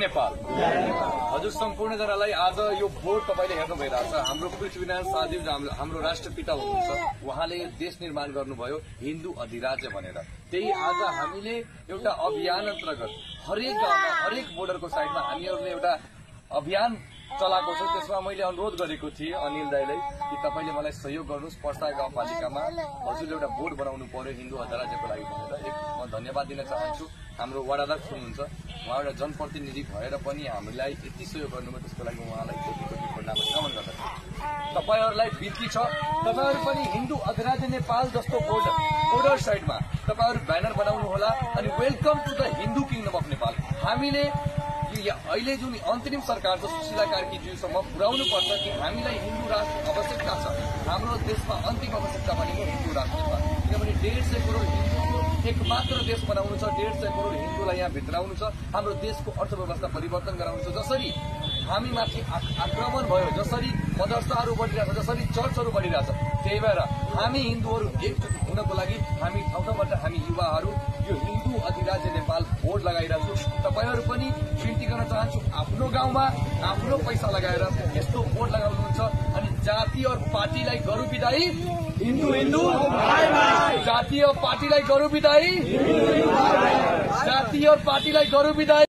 नेपाल। हजुर सम्पूर्णजनालाई आज यो बोर्ड तपाईले हेर्नु भइरहेछ। हाम्रो पृथ्वीनारायण शाहदेव हाम्रो राष्ट्रपिता हुनुहुन्छ, उहाँले देश निर्माण गर्नुभयो हिन्दू अधिराज्य भनेर। त्यही आज हामीले एउटा अभियान अन्तर्गत हरेक गाउँमा हरेक बोर्डरको साइडमा हामीहरूले एउटा अभियान चलाएको छ। त्यसमा मैले अनुरोध गरेको थिएँ अनिल दाईलाई कि तपाईले मलाई सहयोग गर्नुहोस्। पर्सा गाउँपालिकामा हजुरले एउटा बोर्ड बनाउनु पर्यो हिन्दू अधिराज्यको लागि भनेर। म धन्यवाद दिन चाहन्छु। हाम्रो वडा अध्यक्ष हुनुहुन्छ, उहाँ एउटा जनप्रतिनिधि भएर पनि हामीलाई यति सहयोग गर्नुभयो, त्यसको लागि उहाँलाई कोटि कोटि प्रणाम नमन गर्दछु। तपाईहरुलाई बिन्ती छ, तपाईहरु पनि हिन्दू अधिराज्य नेपाल जस्तो बोर्डर साइडमा तपाईहरु ब्यानर बनाउनु होला अनि welcome to the Hindu kingdom of Nepal. हामीले अहिले जुन अन्तरिम सरकार छ सुशीला कार्कीज्यूसम्म पुर्याउनु पर्छ कि हामीलाई हिन्दू राष्ट्र आवश्यकता छ। हाम्रो देशमा अन्तिम आवश्यकता भनेको हिन्दू राष्ट्र छ, किनभने 150 करोड हिन्दूको एकमात्र देश बनाउनु छ। 150 करोड हिन्दूलाई यहाँ भित्राउनु छ, हाम्रो देशको अर्थव्यवस्था परिवर्तन गराउनु छ। जसरी हामी माथि आक्रमण भयो, जसरी मदरसाहरू बढिरहेछ, जसरी चर्चहरू बढिरहेछ, त्यही भएर हामी हिन्दूहरू एकजुट हुनको लागि हामी ठाउँबाट हामी युवाहरू यो हिन्दू अधिराज्य नेपाल बोर्ड लगाइरहेको छु। तपाईहरु पनि बिन्ती गर्न चाहन्छु, आफ्नो गाउँमा आफ्नो पैसा लगाएर यस्तो बोर्ड लगाउनुहुन्छ अनि जाति और पार्टीलाई गरौँ बिदाई हिन्दू हिन्दू भाइ भाइ, जाति और पार्टीलाई गरौँ बिदाई, जाति और पार्टीलाई गरौँ बिदाई।